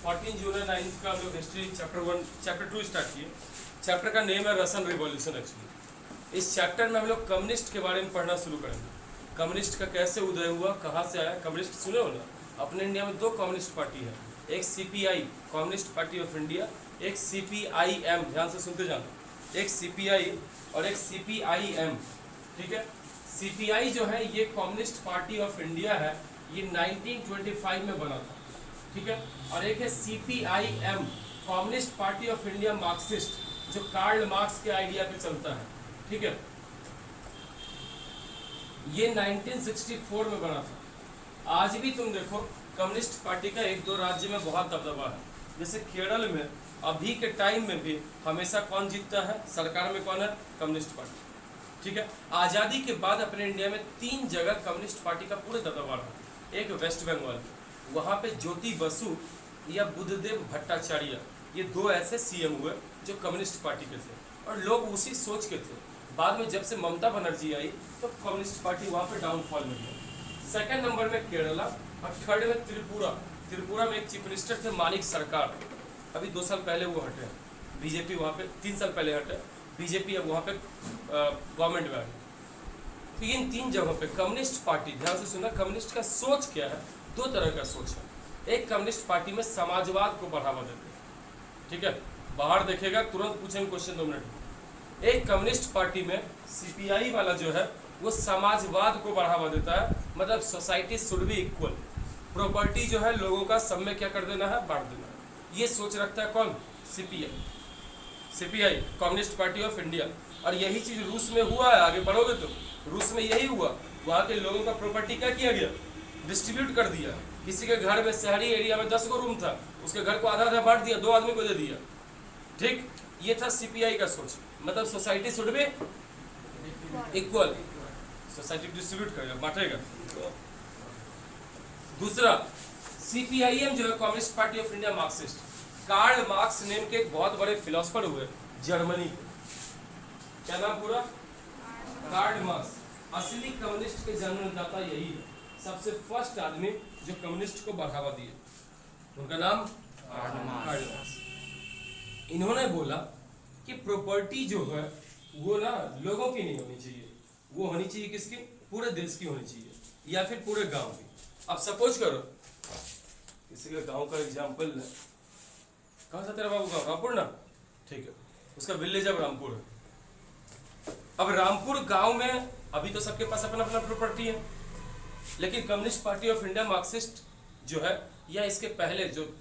14 जुलाई 9 का जो history chapter 2 start किए। चैप्टर का नेम है रसन रिवॉल्यूशन। एक्चुअली इस चैप्टर में हम लोग कम्युनिस्ट के बारे में पढ़ना शुरू करेंगे। कम्युनिस्ट का कैसे उदय हुआ, कहाँ से आया। कम्युनिस्ट सुने हो ना, अपने इंडिया में दो कम्युनिस्ट पार्टी है, एक CPI communist Party of India, एक सीपीआईएम, ध्यान से सुनते जाना, एक सीपीआई और एक सीपीआईएम। ठीक है, सीपीआई जो है ये कम्युनिस्ट पार्टी ऑफ इंडिया है, ये 1925 में बना था। ठीक है, और एक है CPIM communist Party of India Marxist, जो कार्ल मार्क्स के आइडिया पे चलता है। ठीक है, ये 1964 में बना था। आज भी तुम देखो कम्युनिस्ट पार्टी का एक दो राज्य में बहुत दबदबा है। जैसे केरल में अभी के टाइम में भी हमेशा कौन जीतता है, सरकार में कौन है, कम्युनिस्ट पार्टी। ठीक है, आज़ादी के बाद अपने इंडिया में 3 जगह कम्युनिस्ट पार्टी का पूरे दबदबा रहा। एक वेस्ट बंगाल, वहाँ पे ज्योति बसु या बुद्धदेव भट्टाचार्य, ये 2 ऐसे सीएम हुए जो कम्युनिस्ट पार्टी के थे और लोग उसी सोच के थे। बाद में जब से ममता बनर्जी आई तो कम्युनिस्ट पार्टी वहाँ पे डाउनफॉल में गई। सेकंड नंबर में केरला और थर्ड में त्रिपुरा। त्रिपुरा में एक चीफ मिनिस्टर थे मानिक सरकार, अभी 2 साल पहले वो हटे। बीजेपी वहाँ पे 3 साल पहले हटे, बीजेपी अब वहाँ पे गवर्नमेंट में आ गई। तो इन 3 जगहों पे कम्युनिस्ट पार्टी, ध्यान से सुना, कम्युनिस्ट का सोच क्या है, 2 तरह का सोच है। एक कम्युनिस्ट पार्टी में समाजवाद को बढ़ावा देते हैं। ठीक है, बाहर देखेगा तुरंत पूछेंगे क्वेश्चन 2 मिनट। एक कम्युनिस्ट पार्टी में सीपीआई वाला जो है वो समाजवाद को बढ़ावा देता है, मतलब society should be equal, property जो है लोगों का सब में क्या कर देना है, बांट देना है। ये सोच रखता है कौन, CPI, CPI communist Party of India. और यही चीज रूस में हुआ है, आगे बढ़ोगे तो रूस में यही हुआ। वहाँ के लोगों का प्रॉपर्टी क्या किया गया, डिस्ट्रीब्यूट कर दिया। किसी के घर में शहरी एरिया में 10 गो रूम था, उसके घर को आधा आधा बांट दिया, 2 आदमी को दे दिया। ठीक, ये था सीपीआई का सोच, मतलब society should be equal, society distribute करेगा, बांटेगा। दूसरा सीपीआईएम जो है Communist Party of India Marxist. Karl Marx name के एक बहुत बड़े फिलोसफर हुए जर्मनी के, क्या नाम पूरा, कार्ल मार्क्स। असली कम्युनिस्ट के जन्मदाता यही है, सबसे फर्स्ट आदमी जो कम्युनिस्ट को बढ़ावा दिए, उनका नाम कार्ल मार्क्स। इन्होंने बोला कि प्रॉपर्टी जो है वो ना लोगों की नहीं होनी चाहिए, वो होनी चाहिए किसकी, पूरे देश की होनी चाहिए, या फिर पूरे गांव की। अब सपोज करो किसी के गांव का एग्जांपल ले, कहाँ था तेरा बाबू गाँव, रामपुर ना, ठीक है, उसका विलेज अब रामपुर है। अब रामपुर गांव में अभी तो सबके पास अपना अपना प्रॉपर्टी है, लेकिन communist Party of India Marxist जो है, या इसके पहले जो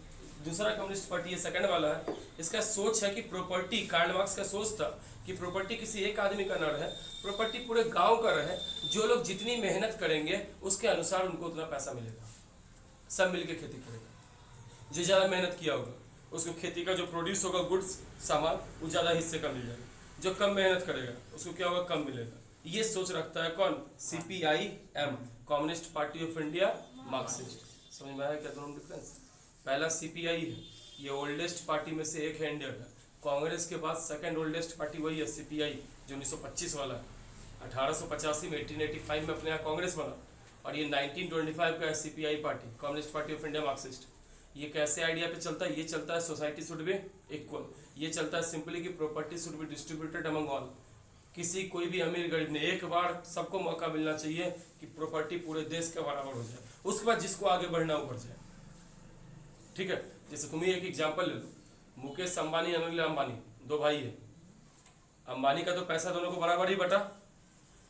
दूसरा कम्युनिस्ट पार्टी है, सेकंड वाला है, इसका सोच है कि प्रॉपर्टी, कार्ल मार्क्स का सोच था कि प्रॉपर्टी किसी एक आदमी का न रहे, प्रॉपर्टी पूरे गांव का रहे। जो लोग जितनी मेहनत करेंगे उसके अनुसार उनको उतना पैसा मिलेगा, सब मिलके खेती करेगा। जो ज़्यादा मेहनत किया होगा उसको खेती का जो प्रोड्यूस होगा गुड्स सामान, वो ज़्यादा हिस्से का मिल जाएगा। जो कम मेहनत करेगा उसको क्या होगा, कम मिलेगा। ये सोच रखता है कौन, CPIM communist Party of India Marxist. समझ में आया क्या दोनों डिफरेंस। पहला सीपीआई है, ये ओल्डेस्ट पार्टी में से एक है इंडिया का। कांग्रेस के बाद सेकंड ओल्डेस्ट पार्टी वही है सीपीआई, जो 1925 वाला है। 1885 में 1885 में अपने यहाँ कांग्रेस बना, और ये 1925 का है CPI party, communist Party of India Marxist. ये कैसे आइडिया पे चलता है, ये चलता है सोसाइटी शुड बी इक्वल, ये चलता है सिंपली कि property should be distributed among all. किसी कोई भी अमीर गरीब ने, एक बार सबको मौका मिलना चाहिए कि प्रॉपर्टी पूरे देश के बराबर हो जाए, उसके बाद जिसको आगे बढ़ना वो बढ़ जाए। ठीक है, जैसे तुम ही एक एग्जांपल ले लो, मुकेश अंबानी, अनिल अंबानी, 2 भाई है। अंबानी का तो पैसा दोनों को बराबर ही बटा।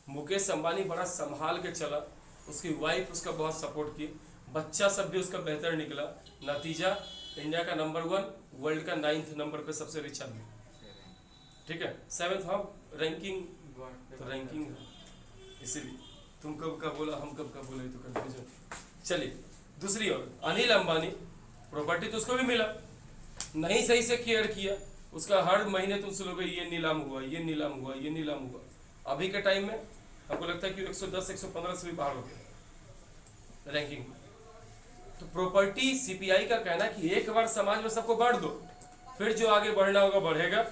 मुकेश अंबानी बड़ा संभाल के चला, उसकी वाइफ उसका बहुत सपोर्ट की, बच्चा सब भी उसका बेहतर निकला। नतीजा इंडिया का नंबर 1, वर्ल्ड का 9th नंबर पे सबसे रिच आदमी। ठीक है, 7th, हाँ रैंकिंग, तो रैंकिंग इसीलिए तुम कब का बोला, हम कब का बोले, तो कंफ्यूजन। चलिए दूसरी ओर, अनिल अंबानी, प्रॉपर्टी तो उसको भी मिला, नहीं सही से केयर किया, उसका हर महीने तुम सुनोगे ये नीलाम हुआ, ये नीलाम हुआ, ये नीलाम हुआ। अभी के टाइम में आपको लगता है कि 110 115 से भी बाहर हो गया रैंकिंग में। तो प्रॉपर्टी, सीपीआई का कहना कि एक बार समाज में सबको बांट दो, फिर जो आगे बढ़ना होगा बढ़ेगा,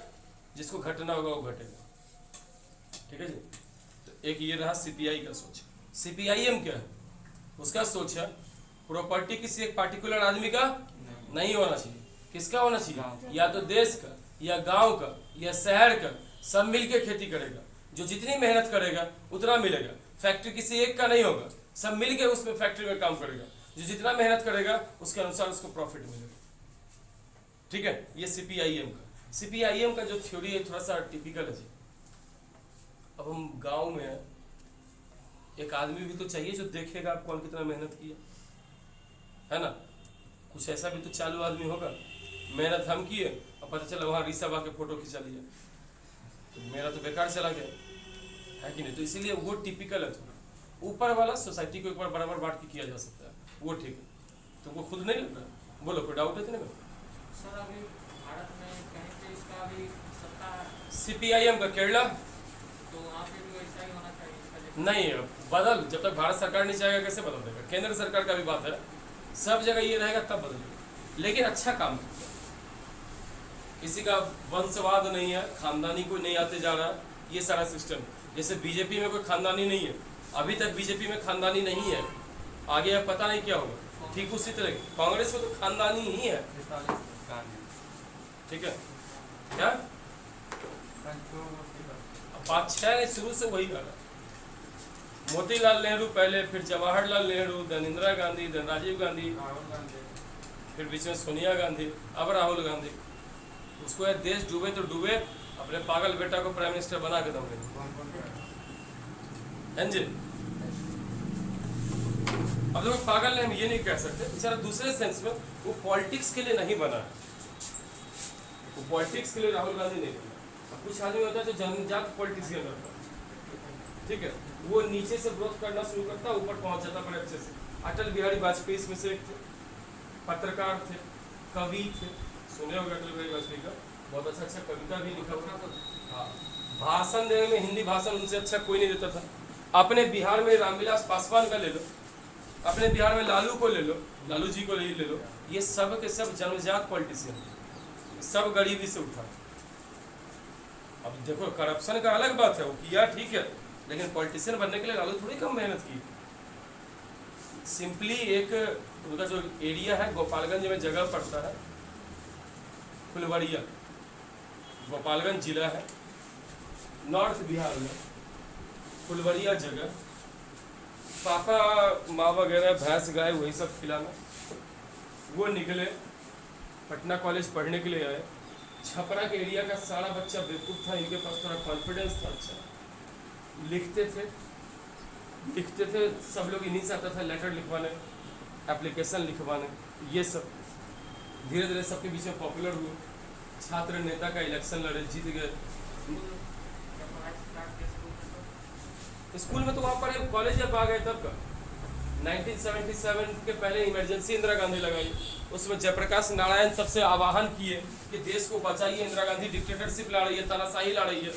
जिसको घटना होगा वो घटेगा। ठीक है जी, तो एक ये रहा सीपीआई का सोच। सीपीआईएम क्या है, उसका सोच है प्रॉपर्टी किसी एक पार्टिकुलर आदमी का नहीं होना चाहिए। किसका होना चाहिए? या तो देश का, या गांव का, या शहर का, सब मिलके खेती करेगा। जो जितनी मेहनत करेगा उतना मिलेगा। फैक्ट्री किसी एक का नहीं होगा, सब मिलके उसमें फैक्ट्री में काम करेगा। जो जितना मेहनत करेगा उसके अनुसार उसको प्रॉफिट मिलेगा। ठीक है, ये सीपीआईएम का। सीपीआईएम का जो थ्योरी है थोड़ा सा टिपिकल है जी। अब हम गांव में हैं, एक आदमी भी तो चाहिए जो देखेगा आप कौन कितना मेहनत किया, है ना। कुछ ऐसा भी तो चालू आदमी होगा, मेहनत हम किए और पता चला वहाँ रीसा बा के फोटो खिंचा लिया, तो मेरा तो बेकार चला गया, है कि नहीं। तो इसीलिए वो टिपिकल है थोड़ा। ऊपर वाला सोसाइटी को एक बार बराबर बांट के किया जा सकता है, वो ठीक है। तो वो खुद नहीं लग रहा। बोलो, कोई डाउट है तुम्हें? सर अभी भारत में कहीं पे इसका अभी सत्ता है, सीपीआईएम का केरला तो वहाँ पे भी वैसा ही होना चाहिए इसका जैसे। नहीं बदल, जब तक भारत सरकार नहीं चाहेगा कैसे बदल देगा। केंद्र सरकार का भी बात है, सब जगह ये रहेगा तब बदलेगा, लेकिन अच्छा काम करता है। किसी का वंशवाद नहीं है, खानदानी कोई नहीं आते जा रहा, ये सारा सिस्टम। जैसे बीजेपी में कोई खानदानी नहीं है, अभी तक बीजेपी में खानदानी नहीं है, आगे अब पता नहीं क्या होगा। ठीक उसी तरह कांग्रेस में तो खानदानी ही है। ठीक है, क्या बात छह नहीं, शुरू से वही कर। मोतीलाल नेहरू पहले, फिर जवाहरलाल नेहरू, देन इंदिरा गांधी, देन राजीव गांधी, फिर बीच में सोनिया गांधी, अब राहुल गांधी। उसको यार देश डूबे तो डूबे, अपने पागल बेटा को प्राइम मिनिस्टर बना के दम जी। अब लोग पागल है, हम ये नहीं कह सकते, बेचारा दूसरे सेंस में वो पॉलिटिक्स के लिए नहीं बना है। वो पॉलिटिक्स के लिए राहुल गांधी नहीं बना। कुछ आदमी होता है जो जन्मजात पॉलिटिक्स के अंदर, ठीक है, वो नीचे से ग्रोथ करना शुरू करता, ऊपर पहुंच जाता बड़े अच्छे से। अटल बिहारी वाजपेयी इसमें से एक थे, पत्रकार थे, कवि थे, सुने होंगे अटल बिहारी वाजपेयी का, बहुत अच्छा अच्छा कविता भी लिखा हुआ। हाँ, भाषण देने में हिंदी भाषण उनसे अच्छा कोई नहीं देता था। अपने बिहार में रामविलास पासवान का ले लो, अपने बिहार में लालू को ले लो, लालू जी को ले लो, ये सब के सब जन्मजात पॉलिटिशियन, सब गरीबी से उठा। अब देखो, करप्शन का अलग बात है, वो किया ठीक है, लेकिन पॉलिटिशियन बनने के लिए लालू थोड़ी कम मेहनत की। सिंपली एक उनका जो एरिया है गोपालगंज में जगह पड़ता है, फुलवरिया, गोपालगंज जिला है, नॉर्थ बिहार में फुलवरिया जगह। पापा माँ वगैरह भैंस गाय वही सब खिलाना। वो निकले पटना कॉलेज पढ़ने के लिए आए। छपरा के एरिया का सारा बच्चा बेवकूफ़ था, इनके पास थोड़ा कॉन्फिडेंस था, अच्छा लिखते थे, सब लोग इन्हीं से आता था लेटर लिखवाने, एप्लीकेशन लिखवाने, ये सब धीरे धीरे सबके बीच में पॉपुलर हुए। छात्र नेता का इलेक्शन लड़े, जीत गए। स्कूल में तो वहाँ पर कॉलेज जब आ गए तब का 1977 के पहले इमरजेंसी इंदिरा गांधी लगाई, उसमें जयप्रकाश नारायण सबसे आह्वान किए कि देश को बचाइए, इंदिरा गांधी डिक्टेटरशिप ला रही है, तानाशाही ला रही है।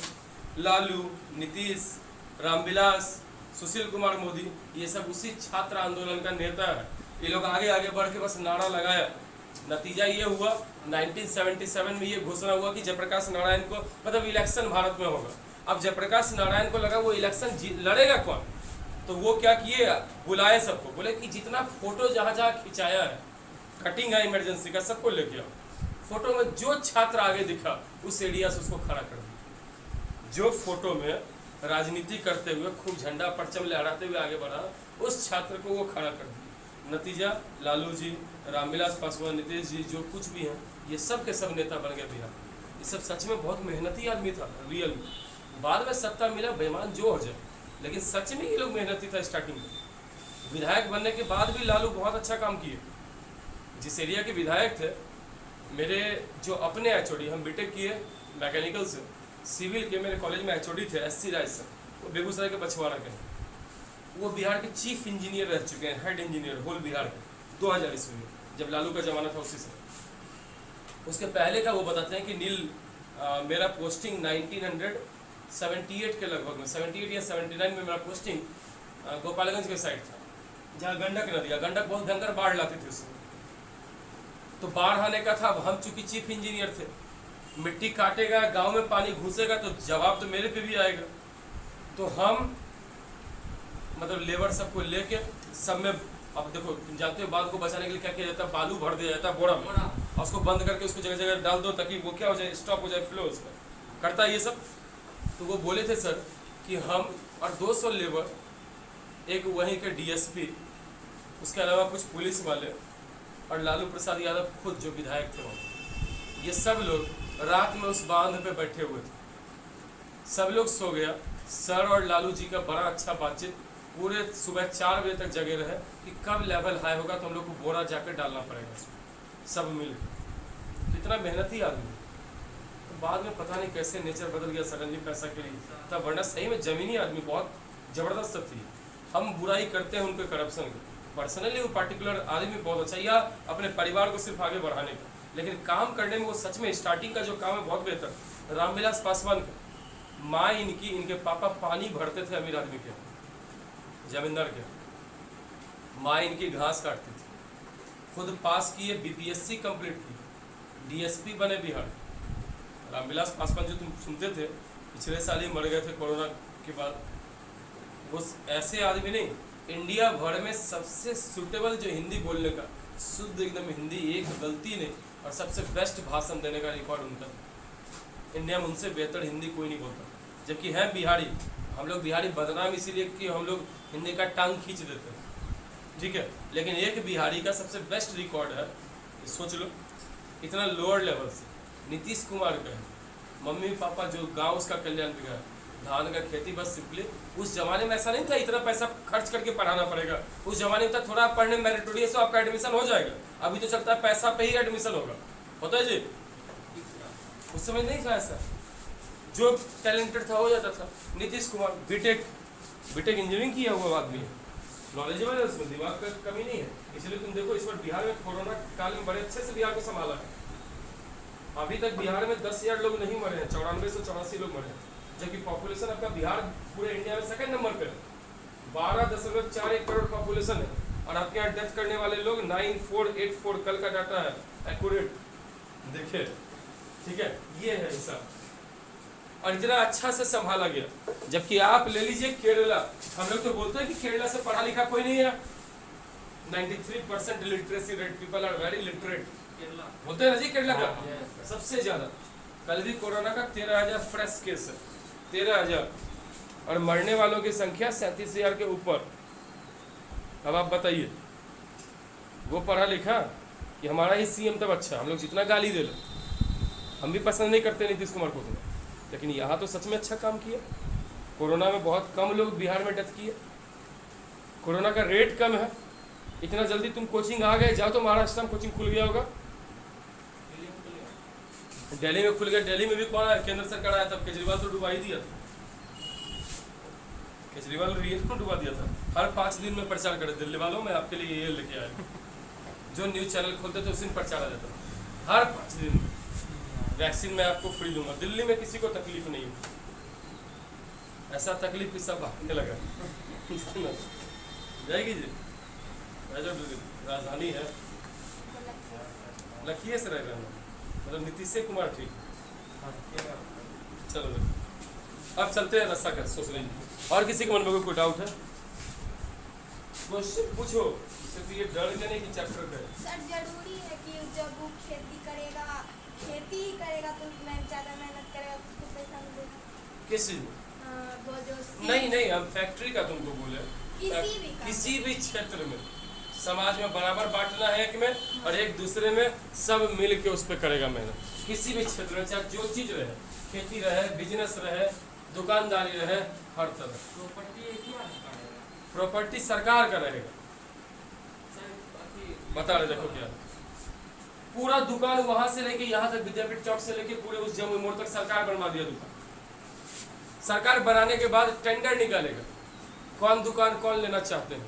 लालू, नीतीश, रामविलास, सुशील कुमार मोदी, ये सब उसी छात्र आंदोलन का नेता है। ये लोग आगे आगे बढ़ के बस नारा लगाया। नतीजा ये हुआ 1977 में ये घोषणा हुआ कि जयप्रकाश नारायण को, मतलब इलेक्शन भारत में होगा। अब जयप्रकाश नारायण को लगा वो इलेक्शन लड़ेगा कौन, तो वो क्या किए, बुलाए सबको, बोले कि जितना फोटो जहाँ जहाँ खिंचाया है, कटिंग है इमरजेंसी का, सबको लेके आओ। फोटो में जो छात्र आगे दिखा उस एरिया से उसको खड़ा कर दिया। जो फोटो में राजनीति करते हुए खूब झंडा परचम लहराते हुए आगे बढ़ा, उस छात्र को वो खड़ा कर दिया। नतीजा लालू जी, रामविलास पासवान, नीतीश जी, जो कुछ भी हैं, ये सब के सब नेता बन गए बिहार। ये सब सच में बहुत मेहनती आदमी था, रियल में। बाद में सत्ता मिला, बेईमान जो हो जाए, लेकिन सच में ये लोग मेहनती था। स्टार्टिंग में विधायक बनने के बाद भी लालू बहुत अच्छा काम किए। जिस एरिया के विधायक थे, मेरे जो अपने एचओडी, हम बीटेक किए मैकेनिकल से, सिविल के मेरे कॉलेज में एचओडी थे एससी राय सर, वो बेगूसराय के बछवाड़ा के, वो बिहार के चीफ इंजीनियर रह चुके हैं, हेड इंजीनियर होल बिहार के, 2000 ईस्वी में, जब लालू का जमाना था उसी से। उसके पहले का वो बताते हैं कि नील मेरा पोस्टिंग 1978 के लगभग में, 78 या 79 में मेरा पोस्टिंग गोपालगंज के साइड था, जहाँ गंडक नदी है, गंडक बहुत भयंकर बाढ़ लाती थी उसमें। तो बाढ़ आने का था, हम चूंकि चीफ इंजीनियर थे, मिट्टी काटेगा, गांव में पानी घुसेगा, तो जवाब तो मेरे पे भी आएगा। तो हम मतलब लेबर सबको लेके सब में अब देखो तुम जानते हो बांध को बचाने के लिए क्या किया जाता है, बालू भर दिया जाता है बोरा में और उसको बंद करके उसको जगह जगह डाल दो ताकि वो क्या हो जाए, स्टॉप हो जाए फ्लो उसका, करता है ये सब। तो वो बोले थे सर कि हम और 200 लेबर, एक वहीं के डीएसपी, उसके अलावा कुछ पुलिस वाले और लालू प्रसाद यादव खुद जो विधायक थे वहाँ, ये सब लोग रात में उस बांध पे बैठे हुए थे। सब लोग सो गया, सर और लालू जी का बड़ा अच्छा बातचीत, पूरे सुबह 4 बजे तक जगे रहे कि कब लेवल हाई होगा तो हम लोग को बोरा जाकर डालना पड़ेगा उसमें, सब मिल के। तो इतना मेहनती आदमी, तो बाद में पता नहीं कैसे नेचर बदल गया सडनली पैसा के लिए, तब वरना सही में जमीनी आदमी बहुत ज़बरदस्त थी। हम बुराई करते हैं उनके करप्शन की, पर्सनली वो पार्टिकुलर आदमी बहुत अच्छा, या अपने परिवार को सिर्फ आगे बढ़ाने का, लेकिन काम करने में वो सच में स्टार्टिंग का जो काम है बहुत बेहतर। रामविलास पासवान का माँ इनकी, इनके पापा पानी भरते थे अमीर आदमी के, जमींदार के, माँ इनकी घास काटती थी, खुद पास किए, बीपीएससी कंप्लीट की, डीएसपी बने बिहार। रामविलास पासवान जो तुम सुनते थे पिछले साल ही मर गए थे कोरोना के बाद, वो ऐसे आदमी नहीं, इंडिया भर में सबसे सूटेबल जो हिंदी बोलने का, शुद्ध एकदम हिंदी, एक गलती नहीं, और सबसे बेस्ट भाषण देने का रिकॉर्ड उनका। इंडिया में उनसे बेहतर हिंदी कोई नहीं बोलता, जबकि हैं बिहारी। हम लोग बिहारी बदनाम इसीलिए कि हम लोग हिंदी का टांग खींच देते हैं, ठीक है, लेकिन एक बिहारी का सबसे बेस्ट रिकॉर्ड है, सोच लो, इतना लोअर लेवल से नीतीश कुमार का है। मम्मी पापा जो गांव उसका कल्याण बिगड़ा, धान का खेती, बस सिंपली। उस जमाने में ऐसा नहीं था इतना पैसा खर्च करके पढ़ाना पड़ेगा, उस जमाने में था थोड़ा पढ़ने में मेरिटोरियस हो आपका एडमिशन हो जाएगा। अभी तो चलता है पैसा पे ही एडमिशन होगा, होता है जी। उस समय नहीं था ऐसा, जो टैलेंटेड था हो जाता था। नीतीश कुमार बीटेक इंजीनियरिंग किया हुआ आदमी है, नॉलेजेबल है, उसमें दिमाग का कमी नहीं है। इसलिए तुम देखो इस बार बिहार में कोरोना काल में बड़े अच्छे से बिहार को संभाला है। अभी तक बिहार में 10,000 लोग नहीं मरे हैं, 9484 लोग मरे हैं, जबकि पॉपुलेशन आपका बिहार पूरे इंडिया में सेकंड नंबर पे है। 12.41 करोड़ पॉपुलेशन है, और आपके यहाँ डेथ करने वाले लोग 9484, कल का डाटा है एक्यूरेट, देखिए, ठीक है, ये है हिसाब। और इतना अच्छा से संभाला गया। जबकि आप ले लीजिए केरला, हम लोग तो बोलते हैं कि केरला से पढ़ा लिखा कोई नहीं है, 93% literacy rate, people are very literate, बोलते हैं ना जी केरला का सबसे ज्यादा। कल भी कोरोना का 13,000 फ्रेश केस है, 13,000, और मरने वालों की संख्या 37,000 के ऊपर। अब आप बताइए, वो पढ़ा लिखा कि हमारा ही सीएम तब अच्छा, हम लोग जितना गाली दे लो, हम भी पसंद नहीं करते नीतीश कुमार को, लेकिन यहाँ तो सच में अच्छा काम किया। कोरोना में बहुत कम लोग बिहार में डेथ किए, कोरोना का रेट कम है। इतना जल्दी तुम कोचिंग आ गए, जाओ तो महाराष्ट्र में कोचिंग खुल गया होगा, दिल्ली में खुल गया। दिल्ली में भी कौन आया, केंद्र सरकार आया, तब केजरीवाल तो डुबा ही दिया था, केजरीवाल रियल को डुबा दिया था। हर 5 दिन में प्रचार करे, दिल्ली वालों में आपके लिए ये लेके आए, जो न्यूज़ चैनल खोलते थे उस दिन प्रचार आ जाता था, हर 5 दिन में वैक्सीन मैं आपको फ्री दूंगा, दिल्ली में किसी को तकलीफ नहीं हुई। ऐसा तकलीफ कि सब भागने लगा जाएगी जी, जो राजधानी है लखीए से रह रहा है, मतलब नीतीश कुमार ठीक। चलो अब चलते हैं रस्सा कर, सोच लीजिए। और किसी के मन में कोई डाउट है, क्वेश्चन पूछो, सिर्फ ये डर के नहीं कि चैप्टर का। सर जरूरी है कि जब वो खेती करेगा तो ज़्यादा मेहनत करेगा तो उसको पैसा मिलेगा? किस चीज में? वो जो नहीं, हम फैक्ट्री का तुमको बोले, किसी भी क्षेत्र में समाज में बराबर बांटना है एक में, और एक दूसरे में सब मिल के उस पर करेगा मेहनत। किसी भी क्षेत्र में, चाहे जो चीज रहे, खेती रहे, बिजनेस रहे, दुकानदारी रहे, हर तरह। प्रॉपर्टी सरकार का रहेगा, बता रहे देखो क्या, पूरा दुकान वहां से लेके यहाँ तक, विद्यापीठ चौक से लेके पूरे उस जमुई मोड़ तक सरकार बनवा दिया दुकान। सरकार बनाने के बाद टेंडर निकालेगा, कौन दुकान कौन लेना चाहते हैं,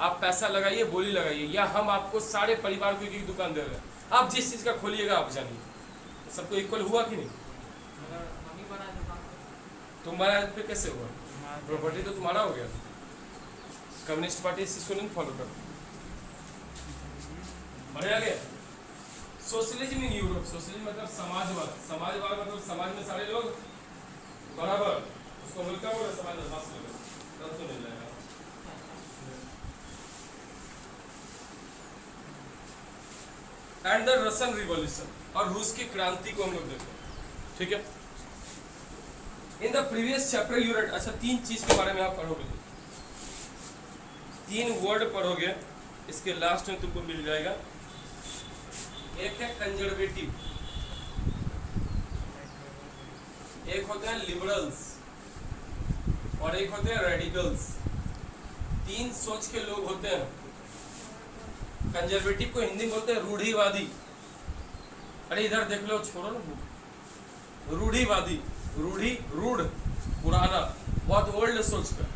आप पैसा लगाइए, बोली लगाइए, या हम आपको सारे परिवार को एक दुकान दे रहे हैं, आप जिस चीज का खोलिएगा आप जानिए। सबको इक्वल हुआ कि नहीं? तुम्हारा पे कैसे हुआ? प्रॉपर्टी तो तुम्हारा हो गया। कम्युनिस्ट पार्टी इस चीज को नहीं फॉलो कर, बढ़िया गया। सोशलिज्म इन यूरोप, सोशलिज्म मतलब समाजवाद, समाजवाद मतलब समाज में सारे लोग बराबर, उसको मिलकर बोले समाजवाद, तो नहीं लगेगा। एंड द रशियन रिवॉल्यूशन, और रूस की क्रांति को हम लोग देखें। ठीक है, in the previous chapter you read, अच्छा 3 चीज के बारे में आप पढ़ोगे, 3 वर्ड पढ़ोगे, इसके लास्ट में तुमको मिल जाएगा। एक है कंजर्वेटिव, एक होते हैं लिबरल्स, और एक होते हैं रेडिकल्स। 3 सोच के लोग होते हैं। कंजर्वेटिव को हिंदी में बोलते हैं रूढ़िवादी। अरे इधर देख लो, छोड़ो ना, रूढ़िवादी, रूढ़, पुराना, बहुत ओल्ड सोच का।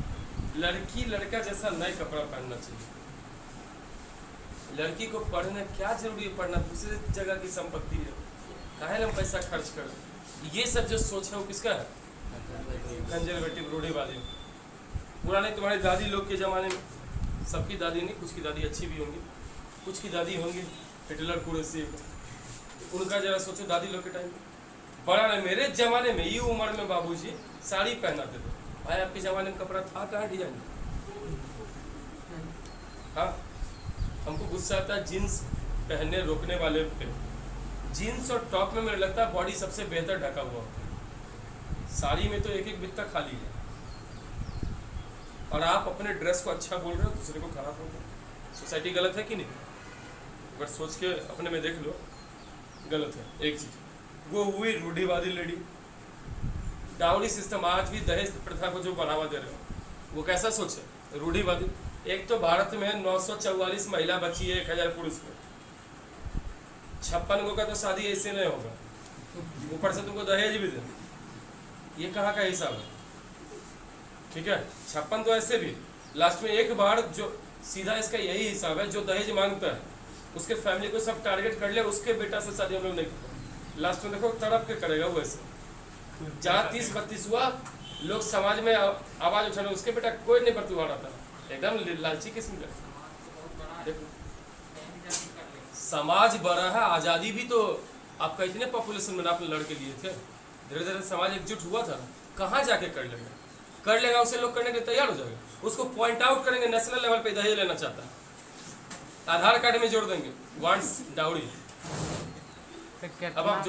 लड़की लड़का जैसा नए कपड़ा पहनना चाहिए। लड़की को पढ़ने क्या जरूरी है, पढ़ना दूसरे जगह की संपत्ति है, काहे हम पैसा खर्च कर। ये सब जो सोच है वो किसका है? कंजर्वेटिव, रूढ़िवादी। पुराने तुम्हारी दादी लोग के ज़माने में, सबकी दादी नहीं, कुछ की दादी अच्छी भी होंगी, कुछ की दादी होंगी हिटलर कुरैशी, उनका जरा सोचो दादी लोग के टाइम में। बड़ा नहीं, मेरे ज़माने में ये उम्र में बाबूजी साड़ी पहनाते थे। भाई आपके ज़माने में कपड़ा था कहाँ डिजाइन? हाँ, हमको गुस्सा आता है जीन्स पहनने रोकने वाले पे। जीन्स और टॉप में मुझे लगता है बॉडी सबसे बेहतर ढका हुआ होता है, साड़ी में तो एक एक बित्ता खाली है। और आप अपने ड्रेस को अच्छा बोल रहे हो, दूसरे को खराब बोल रहे हो। सोसाइटी गलत है कि नहीं? अगर सोच के अपने में देख लो, गलत है। एक चीज वो हुई रूढ़िवादी लेडी। डाउरी सिस्टम, आज भी दहेज प्रथा को जो बढ़ावा दे रहे हो, वो कैसा सोच है? रूढ़िवादी। एक तो भारत में 944 महिला बची है 1000 पुरुष को, 56 गो का तो शादी ऐसे नहीं होगा, ऊपर से तुमको दहेज भी दे। ये कहाँ का हिसाब है? ठीक है, 56 तो ऐसे भी, लास्ट में एक बार जो सीधा इसका यही हिसाब है, जो दहेज मांगता है उसके फैमिली को सब टारगेट कर ले, उसके बेटा से शादी हम लोग नहीं करते। लास्ट में देखो तड़प के करेगा वो ऐसे। जहाँ 30-32 हुआ, लोग समाज में आवाज उठाने, उसके बेटा कोई नहीं पर तुम्हारा था, एकदम लालची किस्म का। समाज बड़ा है, आज़ादी भी तो आपका इतने पॉपुलेशन में आपने लड़के लिए थे, धीरे धीरे समाज एकजुट हुआ था। कहाँ जाके कर लेगा उसे लोग करने के लिए तैयार हो जाएगा। उसको पॉइंट आउट करेंगे, नेशनल लेवल पे दहेज लेना चाहता है, आधार कार्ड में जोड़ देंगे वांट्स डाउरी। अब आप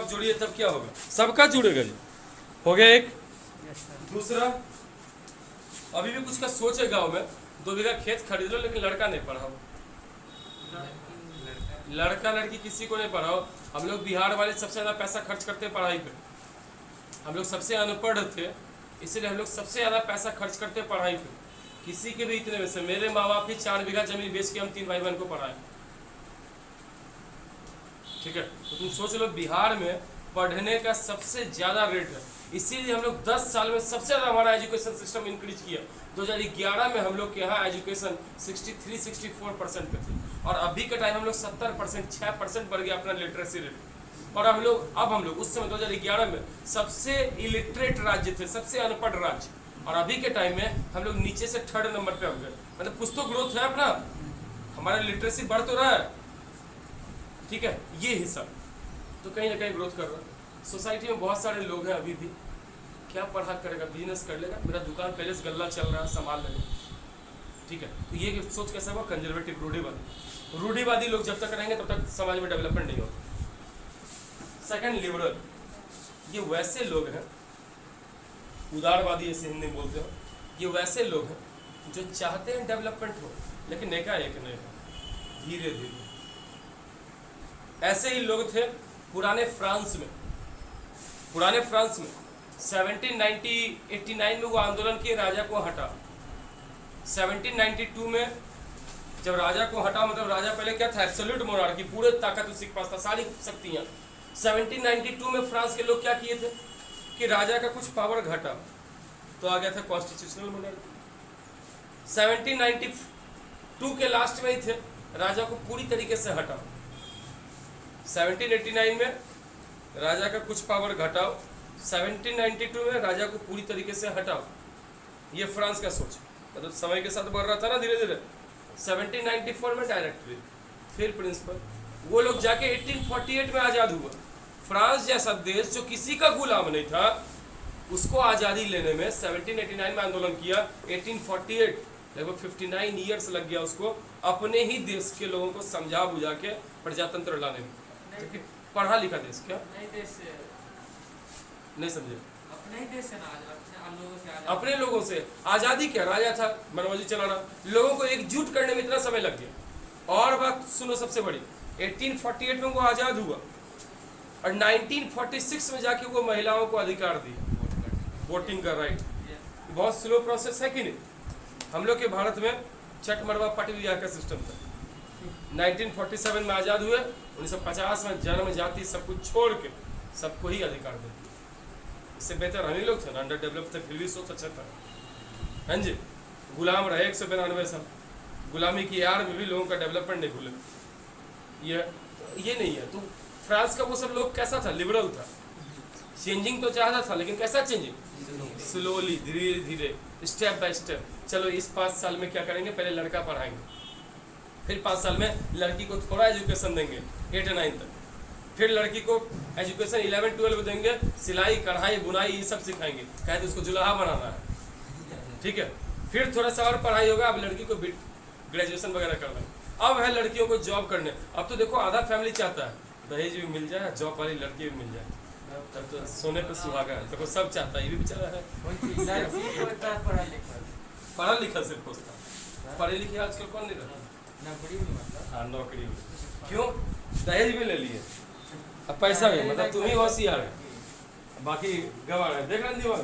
जुड़िए, तब क्या होगा? सबका जुड़ेगा जी। हो गया एक। दूसरा, अभी भी कुछ का सोच है गांव में, 2 बीघा खेत खरीद लो लेकिन लड़का नहीं पढ़ाओ। लड़का लड़की किसी को नहीं पढ़ाओ। हम लोग बिहार वाले सबसे ज़्यादा पैसा खर्च करते हैं पढ़ाई पे। हम लोग सबसे अनपढ़ थे, इसीलिए हम लोग सबसे ज़्यादा पैसा खर्च करते हैं पढ़ाई पे। किसी के भी इतने में से मेरे माँ बाप ही 4 बीघा जमीन बेच के हम 3 भाई बहन को पढ़ाए। ठीक है, तो तुम सोच लो बिहार में पढ़ने का सबसे ज़्यादा रेट है, इसीलिए हम लोग 10 साल में सबसे ज़्यादा हमारा एजुकेशन सिस्टम इंक्रीज किया। 2011 में हम लोग के यहाँ एजुकेशन 63-64% पे थी, और अभी के टाइम हम लोग 70%, 6% बढ़ गया अपना लिटरेसी रेट। और अब हम लोग उस समय 2011 में सबसे इलिटरेट राज्य थे, सबसे अनपढ़ राज्य, और अभी के टाइम में हम लोग नीचे से 3rd नंबर पे हो गए। मतलब कुछ तो ग्रोथ है अपना, हमारा लिटरेसी बढ़ तो रहा है। ठीक है, ये हिसाब तो कहीं ना कहीं ग्रोथ कर रहा है। सोसाइटी में बहुत सारे लोग हैं अभी भी, क्या पढ़ा करेगा, बिजनेस कर लेगा, मेरा दुकान पहले से गल्ला चल रहा है, संभाल लेगा। ठीक है, तो ये सोच कैसा हुआ? कंजर्वेटिव, रूढ़िवादी। रूढ़िवादी लोग जब तक रहेंगे तब तक समाज में डेवलपमेंट नहीं होगा। Second, liberal. ये वैसे लोग हैं, उदारवादी ऐसे हिंदी में बोलते हो, ये वैसे लोग हैं जो चाहते हैं डेवलपमेंट हो, लेकिन एकाएक नहीं हो, धीरे धीरे। ऐसे ही लोग थे पुराने फ्रांस में। 1789 में वो आंदोलन किए, राजा को हटा। 1792 में जब राजा को हटा, मतलब राजा पहले क्या था? एब्सोल्यूट मोनार्की, पूरे ताकत उसी के पास था, सारी शक्तियां। 1792 में फ्रांस के लोग क्या किए थे कि राजा का कुछ पावर घटा, तो आ गया था कॉन्स्टिट्यूशनल मोनार्की। 1792 के लास्ट में ही थे, राजा को पूरी तरीके से हटाओ। 1789 में राजा का कुछ पावर घटाओ, 1792 में राजा को पूरी तरीके से हटाओ। ये फ्रांस का सोच, मतलब समय के साथ बढ़ रहा था ना धीरे धीरे। 1794 में डायरेक्टरी, फिर प्रिंसिपल। वो लोग जाके 1848 में आज़ाद हुआ। फ्रांस जैसा देश जो किसी का गुलाम नहीं था, उसको आज़ादी लेने में 1789 में आंदोलन किया, 1848 लगभग 59 ईयर्स लग गया उसको अपने ही देश के लोगों को समझा बुझा के प्रजातंत्र लाने में। क्योंकि पढ़ा लिखा देश क्या नहीं देश से नहीं समझे, अपने ही देश से ना अपने लोगों से अपने लोगों से आज़ादी क्या, राजा था मनोजी चलाना, लोगों को एकजुट करने में इतना समय लग गया। और बात सुनो सबसे बड़ी, 1848 में वो आज़ाद हुआ और 1946 में जाके वो महिलाओं को अधिकार दिया वोटिंग का राइट। बहुत स्लो प्रोसेस है कि नहीं? हम लोग के भारत में चट मरवा पट विवाह का सिस्टम था। 1947 में आज़ाद हुए, 1950 में जन्म जाति सब कुछ छोड़ के सबको ही अधिकार दे दिया। इससे बेहतर हम ही लोग थे ना, अंडर डेवलप थे, फिर भी सोच अच्छा था। हाँ जी, गुलाम रहे 192 साल, गुलामी की यार में भी लोगों का डेवलपमेंट नहीं भूले। ये नहीं है। तो फ्रांस का वो सब लोग कैसा था? लिबरल था, चेंजिंग तो चाहता था, लेकिन कैसा चेंजिंग? स्लोली, धीरे धीरे, स्टेप बाय स्टेप। चलो इस 5 साल में क्या करेंगे, पहले लड़का पढ़ाएंगे, फिर 5 साल में लड़की को थोड़ा एजुकेशन देंगे 8 या 9 तक, फिर लड़की को एजुकेशन 11-12 देंगे, सिलाई कढ़ाई बुनाई ये सब सिखाएंगे, कहते उसको जुलाहा बनाना है, ठीक है। फिर थोड़ा सा और पढ़ाई होगा, अब लड़की को ग्रेजुएशन वगैरह करना है। अब है लड़कियों को जॉब करने। अब तो देखो आधा फैमिली चाहता है दहेज भी मिल जाए, जॉब वाली लड़की भी मिल जाए, तब तो सोने पे सुहागा है। देखो सब चाहता है, ये भी बेचारा है पढ़ा लिखा सिर्फ खोजता, पढ़े लिखे आजकल कौन नहीं रहा। नौकरी भी मतलब हाँ नौकरी, क्यों? दहेज भी ले लिए, अब पैसा भी, मतलब तुम ही होशियार है, बाकी गवार है। देख रहे दिमाग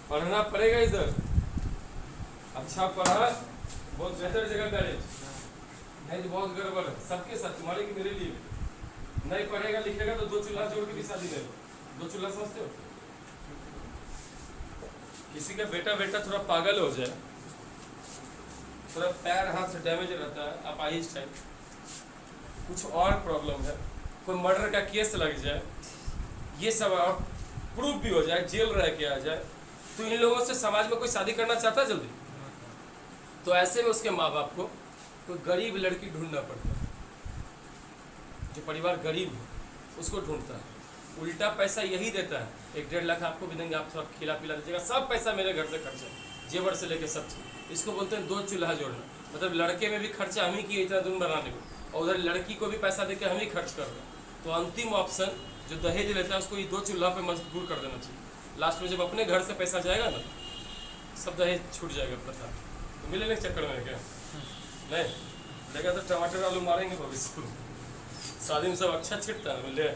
पढ़ना पड़ेगा इधर, अच्छा पढ़ा, बहुत बेहतर जगह कॉलेज, नहीं तो बहुत गड़बड़ है सबके साथ, तुम्हारे की मेरे लिए भी। नहीं पढ़ेगा लिखेगा तो 2 चूल्हा जोड़ के भी शादी ले लो। 2 चूल्हा समझते हो? किसी का बेटा थोड़ा पागल हो जाए, थोड़ा पैर हाथ से डैमेज रहता है, अपाहिज टाइप, कुछ और प्रॉब्लम है, कोई मर्डर का केस लग जाए, ये सब और प्रूफ भी हो जाए, जेल रह के आ जाए, तो इन लोगों से समाज में कोई शादी करना चाहता है जल्दी? तो ऐसे में उसके माँ बाप को कोई गरीब लड़की ढूंढना पड़ता है, जो परिवार गरीब है उसको ढूंढता है। उल्टा पैसा यही देता है, 1-1.5 लाख आपको भी देंगे, आप थोड़ा खिला पिला दीजिएगा, सब पैसा मेरे घर से खर्चा, जेवर से लेके सब चीज़। इसको बोलते हैं 2 चूल्हा जोड़ना, मतलब लड़के में भी खर्चा हम ही किए इतना दूर बनाने को, और उधर लड़की को भी पैसा देकर हम ही खर्च कर रहे हैं। तो अंतिम ऑप्शन जो दहेज लेता है उसको ये 2 चूल्हा पे मजबूर कर देना चाहिए। लास्ट में जब अपने घर से पैसा जाएगा ना, सब दहेज छूट जाएगा प्रथा। तो मिले नहीं चक्कर में क्या? नहीं देखा तो टमाटर आलू मारेंगे भविष्य में, शादी में सब अच्छा छिटता है, बोले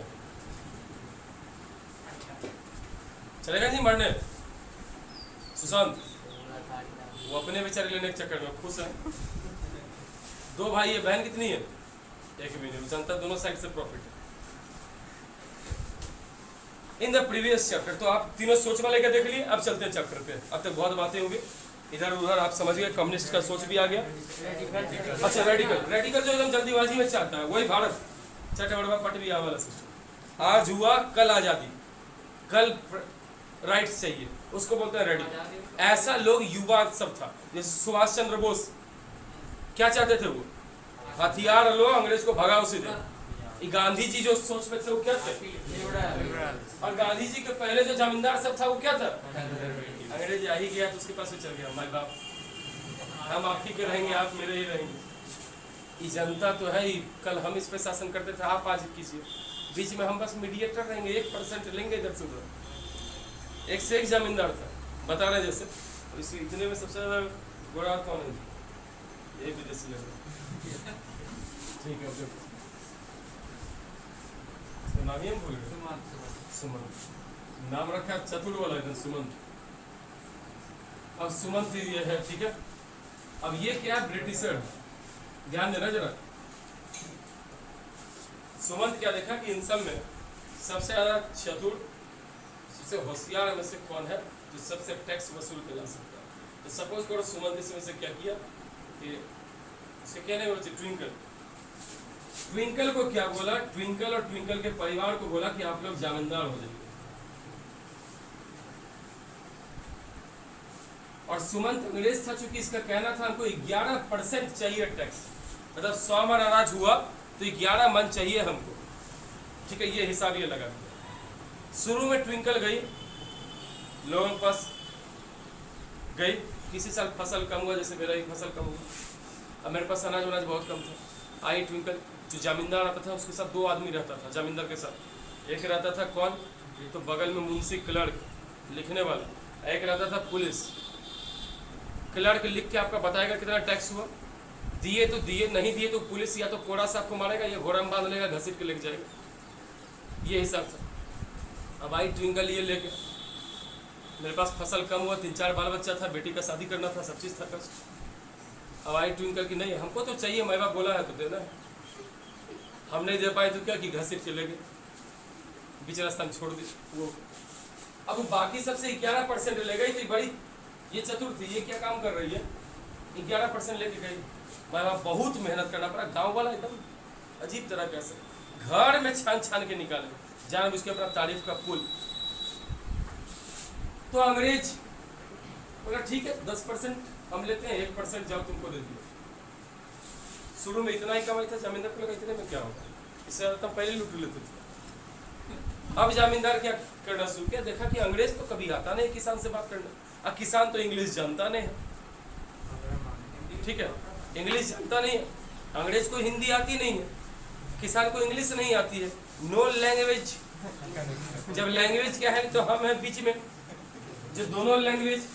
चलेगा जी मरने। सुशांत वो अपने बेचारे लेने के चक्कर में खुश है। 2 भाई है, बहन कितनी है? 1 भी नहीं, जनता दोनों साइड से प्रॉफिट है। इन द प्रीवियस चैप्टर, तो आप तीनों सोच में लेकर देख लिए, अब चलते हैं चैप्टर पे। अब तक बहुत बातें होंगी, इधर उधर आप समझ गए, कम्युनिस्ट का सोच भी आ गया। अच्छा रेडिकल जो एकदम जल्दीबाजी में चाहता है वही भारत चटवड़वा पट भी वाला सिस्टम। आज हुआ कल आजादी, कल राइट्स चाहिए, उसको बोलते हैं रेडिकल। ऐसा लोग युवा सब था, जैसे सुभाष चंद्र बोस क्या चाहते थे? वो हथियार लो, अंग्रेज को भगाओ सीधे। गांधी जी जो सोच में थे वो क्या थे? और गांधी जी के पहले जो जमींदार सब था वो क्या था? अंग्रेज आ ही गया तो उसके पास चल गया, माई बाप हम आप ही के रहेंगे, आप मेरे ही रहेंगे। ये जनता तो है ही, कल हम इस पे शासन करते थे, आप आज कीजिए, बीच में हम बस मीडिएटर रहेंगे, 1% लेंगे इधर से उधर। 1 से 1 जमींदार था, बता रहे जैसे। इस इतने में सबसे ज्यादा गोरा कौन है? ये विदेशी लग रहा, ठीक है। नाम ही हम भूल गए, सुमंत नाम रखा, चतुर वाला एकदम सुमंत। अब सुमंत ये है, ठीक है। अब ये क्या है? ब्रिटिशर, ध्यान देना जरा। सुमंत क्या देखा कि इन सब में सबसे ज्यादा चतुर, सबसे होशियार में से कौन है जो सबसे टैक्स वसूल कर सकता है। तो सपोज करो सुमंत इसमें से क्या किया कि उसे क्या नहीं बोलते, ट्विंकल को क्या बोला? ट्विंकल और ट्विंकल के परिवार को बोला कि आप लोग जमींदार हो जाइए। और सुमंत अंग्रेज था, चूंकि इसका कहना था हमको 11% चाहिए टैक्स, मतलब 100 मन अनाज हुआ तो 11 मन चाहिए हमको, ठीक है। ये हिसाब ये लगा। शुरू में ट्विंकल गई लोगों के पास गई, किसी साल फसल कम हुआ, जैसे मेरा ही फसल कम हुआ, अब मेरे पास अनाज वनाज बहुत कम था। आई ट्विंकल, जो जमींदार आता था उसके साथ 2 आदमी रहता था जमींदार के साथ। एक रहता था कौन, तो बगल में मुंशी क्लर्क लिखने वाला, एक रहता था पुलिस। क्लर्क लिख के आपका बताएगा कितना टैक्स हुआ, दिए तो दिए, नहीं दिए तो पुलिस या तो कोड़ा से आपको मारेगा या घोड़ा में बांध लेगा, घसीट के लेके जाएगा। ये हिसाब था। अब आई ट्विंकल ये लेके, मेरे पास फसल कम हुआ, 3-4 बाल बच्चा था, बेटी का शादी करना था, सब चीज़ था कष्ट। अब आई ट्विंकल की नहीं, हमको तो चाहिए, माँ बाप बोला है तो देना है। हम नहीं दे पाए तो क्या कि घसीट चले गए, बीच रास्ता में छोड़ दी वो। अब बाकी सबसे 11% ले गई थी बड़ी, ये चतुर थी, ये क्या काम कर रही है, 11% लेके गई। माँ बाप बहुत मेहनत करना पड़ा, गाँव वाला एकदम अजीब तरह कैसे घर में छान छान के निकाले, जान उसके अपना तारीफ का पुल। तो अंग्रेज बोला ठीक है 10% हम लेते हैं, 1% जाओ तुमको दे दिया। शुरू में इतना ही कमाई था, जमींदार को लगा इतने में क्या होगा, इससे ज़्यादा तो पहले लूट लेते थे। अब जमींदार क्या करना शुरू किया, देखा कि अंग्रेज तो कभी आता नहीं किसान से बात करना, अब किसान तो इंग्लिश जानता नहीं है, ठीक है, इंग्लिश जानता नहीं है, अंग्रेज को हिंदी आती नहीं है, किसान को इंग्लिश नहीं आती है, नो लैंग्वेज। जब लैंग्वेज क्या है तो हम हैं बीच में, जो दोनों लैंग्वेज,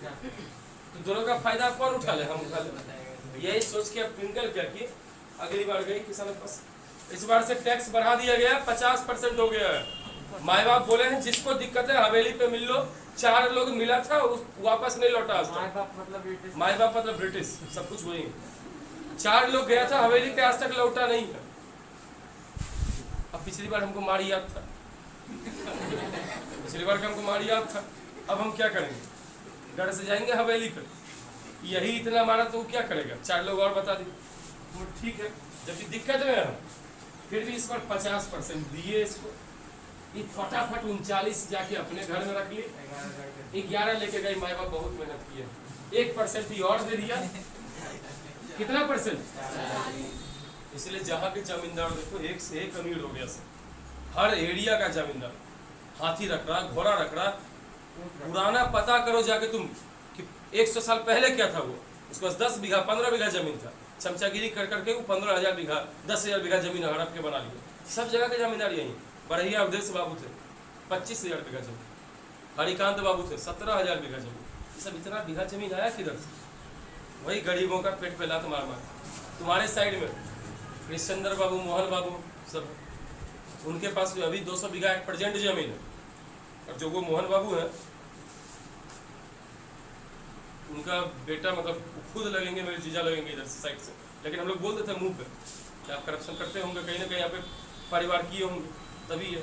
तो दोनों का फायदा कौन उठा ले, हम उठा ले। यही सोच के अब ट्विंकल क्या की, अगली बार गई किसान के पास, इस बार से टैक्स बढ़ा दिया गया, 50% हो गया है। माए बाप बोले हैं जिसको दिक्कत है हवेली पे मिल लो, 4 लोग मिला था वापस नहीं लौटा। माय बाप मतलब ब्रिटिश, माए बाप मतलब ब्रिटिश, सब कुछ वही। 4 लोग गया था हवेली पे, आज तक लौटा नहीं है। अब पिछली बार हमको मार याद था, पिछली बार हमको मार याद था, अब हम क्या करेंगे, डर से जाएंगे हवेली पे, यही इतना मारा तो वो क्या करेगा, 4 लोग और बता दी। ठीक है, जबकि दिक्कत में हम फिर भी इस पर 50% दिए इसको, ये फटाफट 39 जाके अपने घर में रख लिए, 11 लेके गए, माए बाप बहुत मेहनत किए, 1% ही और दे दिया, कितना %? इसलिए जहाँ के जमींदार देखो एक से एक अमीर हो गया सब, हर एरिया का जमींदार हाथी रख रहा, घोड़ा रख रहा। पुराना पता करो जाके तुम कि 100 साल पहले क्या था वो, उसके पास 10 बीघा 15 बीघा जमीन था, चमचागिरी कर करके वो 15,000 बीघा 10,000 बीघा जमीन हड़प के बना लिया। सब जगह के जमींदार यही, बरहिया उदय बाबू थे 25,000 बीघा जमीन, हरिकांत बाबू थे 17,000 बीघा जमीन। सब इतना बीघा जमीन आया किधर से? वही गरीबों का पेट पे लात मार मार। तुम्हारे साइड में कृष्णचंद्र बाबू, मोहन बाबू सब, उनके पास भी अभी 200 बीघा एट प्रेजेंट जमीन है। और जो वो मोहन बाबू है उनका बेटा, मतलब खुद लगेंगे मेरे जीजा लगेंगे इधर से साइड से, लेकिन हम लोग बोल देते हैं मुंह पे कि आप करप्शन करते होंगे कहीं ना कहीं, यहाँ पे परिवार किए होंगे, तभी है।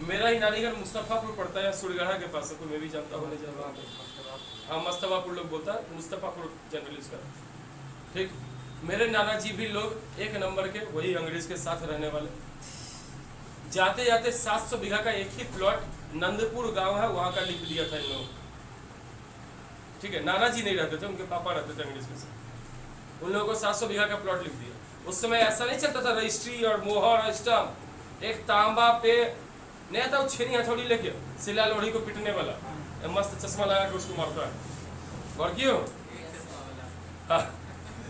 मेरा ही नानीगढ़ मुस्तफ़ापुर पड़ता है, सुरगढ़ा के पास है, कोई मैं भी जानता हूँ नहीं जानता, हाँ मुस्तफ़ापुर लोग बोलता है, मुस्तफ़ापुर जनरली उसका। ठीक, मेरे नाना जी भी लोग 1 नंबर के, वही अंग्रेज के साथ रहने वाले। जाते जाते 700 बीघा का एक ही प्लॉट नंदपुर गांव है वहां का लिख दिया था इन लोगों। ठीक है, नाना जी नहीं रहते थे, उनके पापा रहते थे अंग्रेज के साथ, उन लोगों को 700 बीघा का प्लॉट लिख दिया। उस समय ऐसा नहीं चलता था रजिस्ट्री और मोहर और स्टाम्प, एक तांबा पे नहीं आता वो छेनी हथौड़ी लेके सिला लोढ़ी को पिटने वाला, मस्त चश्मा लगा के उसको मारता है, और क्यों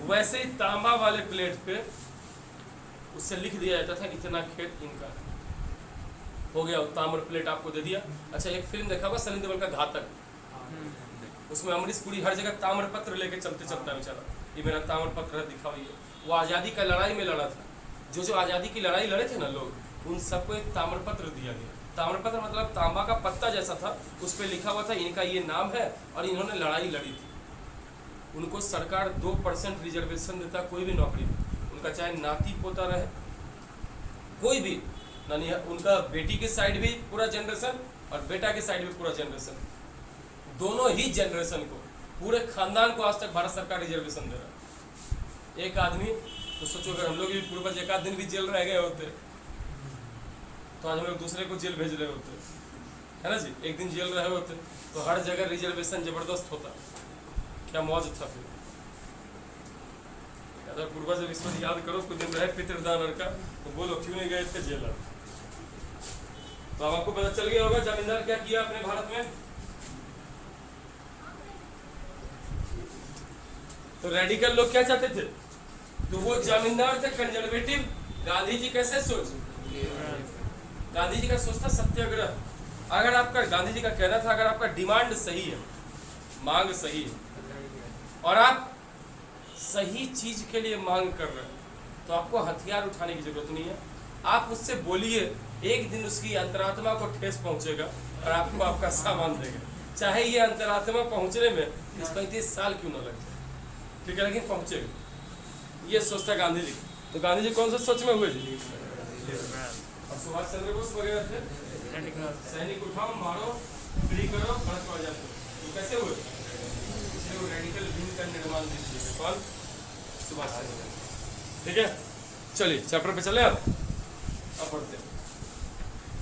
वैसे ही तांबा वाले प्लेट पे उससे लिख दिया जाता था इतना खेत इनका हो गया, ताम्र प्लेट आपको दे दिया। अच्छा, एक फिल्म देखा होगा सलीम देओल का घातक, उसमें अमरीश पुरी हर जगह ताम्र पत्र लेके चलते चलता है बेचारा, ये मेरा ताम्र पत्र है दिखाओ, ये वो आज़ादी का लड़ाई में लड़ा था, जो आज़ादी की लड़ाई लड़े थे ना लोग, उन सबको एक ताम्र पत्र दिया गया। ताम्र पत्र मतलब तांबा का पत्ता जैसा था, उस पर लिखा हुआ था इनका ये नाम है और इन्होंने लड़ाई लड़ी थी। उनको सरकार 2% रिजर्वेशन देता कोई भी नौकरी में, उनका चाहे नाती पोता रहे कोई भी, यानी उनका बेटी के साइड भी पूरा जनरेशन और बेटा के साइड भी पूरा जनरेशन, दोनों ही जनरेशन को, पूरे खानदान को आज तक भारत सरकार रिजर्वेशन दे रहा है। एक आदमी तो सोचो अगर हम लोग भी पूर्वज एक आध दिन भी जेल रह गए होते तो आज हम लोग दूसरे को जेल भेज रहे होते, है ना जी। एक दिन जेल रहे होते तो हर जगह रिजर्वेशन जबरदस्त होता, क्या मौज था। फिर अगर पूर्वज विश्व याद करो, कुछ दिन रहे पितृदान का, तो बोलो क्यों नहीं गए थे जेल। तो अब आपको पता चल गया होगा जमींदार क्या किया अपने भारत में। तो रेडिकल लोग क्या चाहते थे? तो वो जमींदार थे कंजर्वेटिव। गांधी जी कैसे सोच? गांधी जी का सोच था सत्याग्रह। अगर आपका, गांधी जी का कहना था, अगर आपका डिमांड सही है, मांग सही है और आप सही चीज के लिए मांग कर रहे हैं तो आपको हथियार उठाने की जरूरत नहीं है। आप उससे बोलिए, एक दिन उसकी अंतरात्मा को ठेस पहुंचेगा और आपको आपका सामान देगा, चाहे ये अंतरात्मा पहुंचने में 30-35 साल क्यों ना लग जाए, ठीक है, लेकिन पहुंचेगा। ये सोचता गांधी जी। तो गांधी जी कौन सा सोच में हुए जी? और सुभाष चंद्र बोस वगैरह थे सैनिक उठाओ, मारो, फ्री करो, फर्क पड़ जाते। तो कैसे हुए? इसलिए वो रेडिकल विंग का निर्माण कीजिए। कौन? सुभाष चंद्र। ठीक है, चलिए चैप्टर पे चले। अब पढ़ते हैं।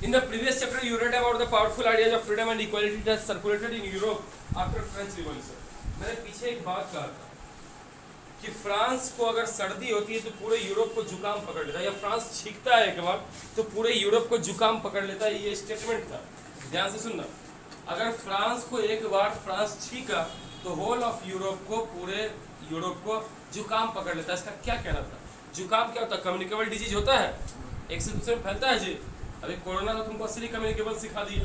In the previous chapter you read about the powerful ideas of freedom and equality that circulated in Europe after French Revolution. मैंने पीछे एक बात कहा था कि फ्रांस को अगर सर्दी होती है तो पूरे यूरोप को जुकाम पकड़ लेता है, या फ्रांस छींकता है एक बार तो पूरे यूरोप को जुकाम पकड़ लेता है। ये स्टेटमेंट था, ध्यान से सुनना। अगर फ्रांस को एक बार फ्रांस छींका तो होल ऑफ यूरोप को, पूरे यूरोप को जुकाम पकड़ लेता है। इसका क्या कहना था? जुकाम क्या होता है? कम्युनिकेबल डिजीज होता है, एक से दूसरे में फैलता है जी। अभी कोरोना तो तुमको असली कम्युनिकेबल सिखा दिया।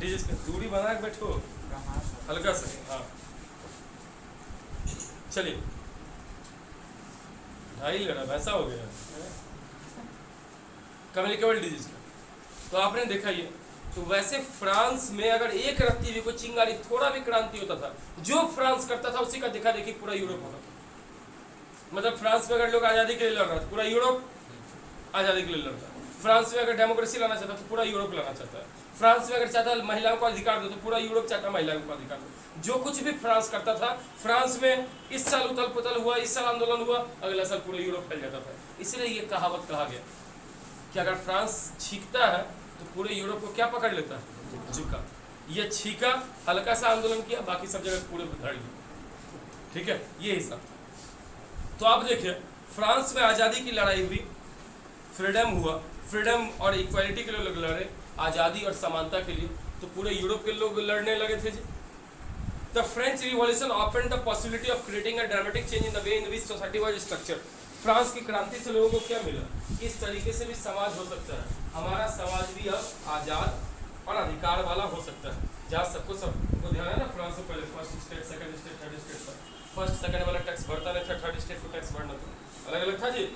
डिजीज का दूरी बना के बैठो हल्का से। हाँ चलिए, ढाई लड़ा वैसा हो गया कम्युनिकेबल डिजीज का। तो आपने देखा ये, तो वैसे फ्रांस में अगर एक रत्ती भी कोई चिंगारी, थोड़ा भी क्रांति होता था, जो फ्रांस करता था उसी का देखा देखी पूरा यूरोप होता था। मतलब फ्रांस में अगर लोग आज़ादी के लिए लड़ रहा था, पूरा यूरोप आज़ादी के लिए लड़ रहा है। फ्रांस में अगर डेमोक्रेसी लाना चाहता तो पूरा यूरोप लाना चाहता है। फ्रांस में अगर चाहता महिलाओं को अधिकार दो तो पूरा यूरोप चाहता महिलाओं को अधिकार दो। जो कुछ भी फ्रांस करता था, फ्रांस में इस साल उथल पुथल हुआ, इस साल आंदोलन हुआ, अगला साल पूरा यूरोप फैल जाता था। इसलिए ये कहावत कहा गया कि अगर फ्रांस छींकता है तो पूरे यूरोप को क्या पकड़ लेता है? झुका। ये छींका, हल्का सा आंदोलन किया, बाकी सब जगह पूरे धड़ गए। ठीक है, ये हिसाब था। तो आप देखिए, फ्रांस में आज़ादी की लड़ाई हुई, फ्रीडम हुआ, फ्रीडम और इक्वालिटी के लिए लोग लड़े, आज़ादी और समानता के लिए, तो पूरे यूरोप के लोग लड़ने लगे थे जी। The French revolution open the possibility of creating a dramatic change in the way in which society was structured. France की क्रांति से लोगों को क्या मिला? इस तरीके से भी समाज हो सकता है, हमारा समाज भी अब आज़ाद और अधिकार वाला हो सकता है, जहाँ सबको ध्यान है ना। फ्रांस में पहले first state, second state, third state था। फर्स्ट सेकंड वाला टैक्स भरता नहीं था, थर्ड स्टेट को टैक्स भरना था, अलग अलग था जी।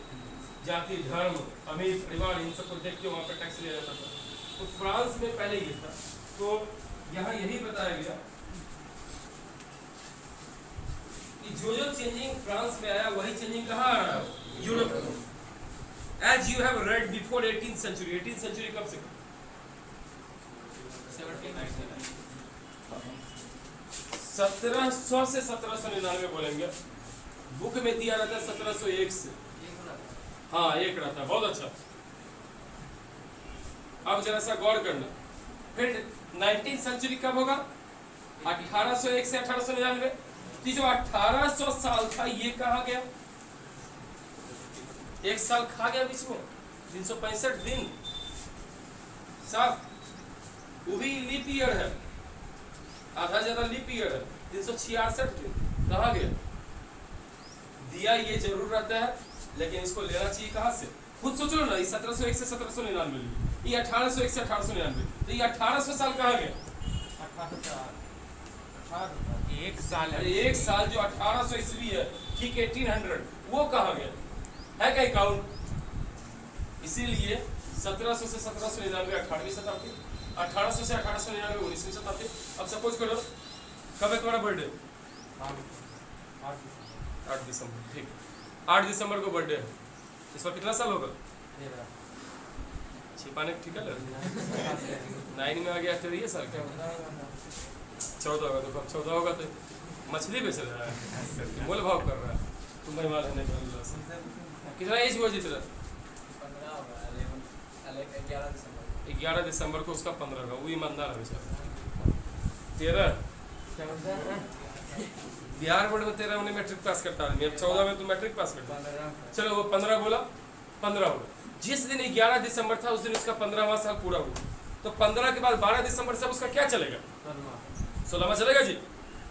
जाति, धर्म, अमीर परिवार, इन सबको देख के वहाँ पर टैक्स लिया जाता था। तो फ्रांस में पहले ये था। तो यहाँ यही बताया गया कि जो चेंजिंग फ्रांस में आया वही चेंजिंग कहाँ आ रहा है? यूरोप में। As you have read before 18th century. 18th century कब से? 1700 से 1799 बोलेंगे। बुक में दिया रहता है 1701 से। हाँ, एक रहता है, बहुत अच्छा। अब जरा सा गौर करना। फिर 19th सेंचुरी कब होगा? 1801 से 1899। जो 1800 साल था ये कहाँ गया? एक साल खा गया बीच में, 365 दिन साफ, वो भी लीप ईयर है, आधा ज्यादा लीप ईयर है। 366 दिन कहाँ गया? दिया ये जरूर रहता है, लेकिन इसको लेना चाहिए कहाँ से? खुद सोच लो ना। ये 1701 से 1799, ये 1801 से 1899, तो ये 1800 साल कहाँ गया? एक साल है। अरे एक साल जो 1800 ईस्वी है, ठीक 1800, वो कहाँ गया? है क्या काउंट? इसीलिए 1700 से 1799 18वीं शताब्दी, 1800 से 1899 19वीं शताब्दी। अब सपोज करो, कब है तुम्हारा बर्थडे? 8 दिसंबर। ठीक, 8 दिसंबर को बर्थडे है। इस पर कितना साल होगा? छिपाने ठीक है, 9 में आ गया तो ये साल क्या होगा? 14 होगा। तो 14 होगा तो मछली बेच रहा है, मोल भाव कर रहा है, तुम भाई माल नहीं कर रहा। कितना एज हुआ जी तेरा? 11 दिसंबर को उसका 15 होगा। वो ईमानदार है बेचारा। 13 बिहार बोर्ड में 13 में मैट्रिक पास करता आदमी, अब 14 में तो मैट्रिक पास करता। चलो वो 15 बोला, 15 होगा। जिस दिन 11 दिसंबर था उस दिन उसका 15वां साल पूरा हुआ। तो 15 के बाद 12 दिसंबर से उसका क्या चलेगा? 16वां चलेगा जी।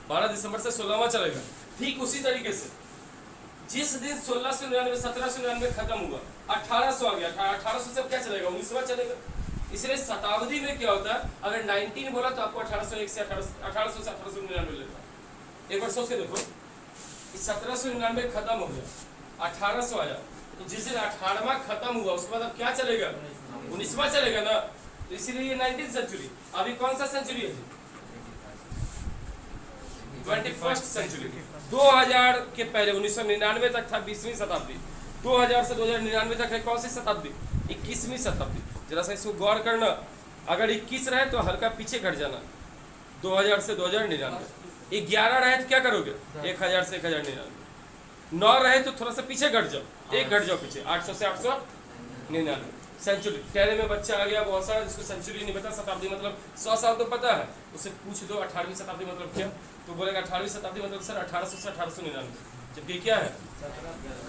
12 दिसंबर से 16वां चलेगा। ठीक उसी तरीके से जिस दिन 1699 1799 खत्म हुआ 1800 आ गया, 1800 से अब क्या चलेगा, 19वां चलेगा। इसलिए शताब्दी में क्या होता है, अगर 19 बोला तो आपको 1801 से 1800 से 1899 लेता है। एक बार सोच के देखो, 1799 खत्म हो गया, 1800 आया, तो जिस दिन 18वां खत्म हुआ उसके बाद अब क्या चलेगा, 19वां चलेगा ना। तो इसीलिए ये 19th सेंचुरी। अभी कौन सा सेंचुरी है जी, 21st सेंचुरी। 2000 के पहले 1999 तक था 20वीं शताब्दी, 2000 से 2099 तक है कौन सी शताब्दी, 21वीं शताब्दी। जरा सा इसको गौर करना, अगर 21 रहे तो हल्का पीछे घट जाना, 2000 से 2099। 11 रहे तो क्या करोगे, 1000 से 1099। 9 रहे तो थोड़ा सा पीछे घट जाओ, एक घट जाओ पीछे, 800 से 899 सेंचुरी। कहने में बच्चा आ गया बहुत सारा जिसको सेंचुरी नहीं पता, शताब्दी मतलब 100 साल तो पता है, उसे पूछ दो 18वीं शताब्दी मतलब क्या, तो बोलेगा 18वीं शताब्दी मतलब सर 1800 से 1899, जबकि क्या है,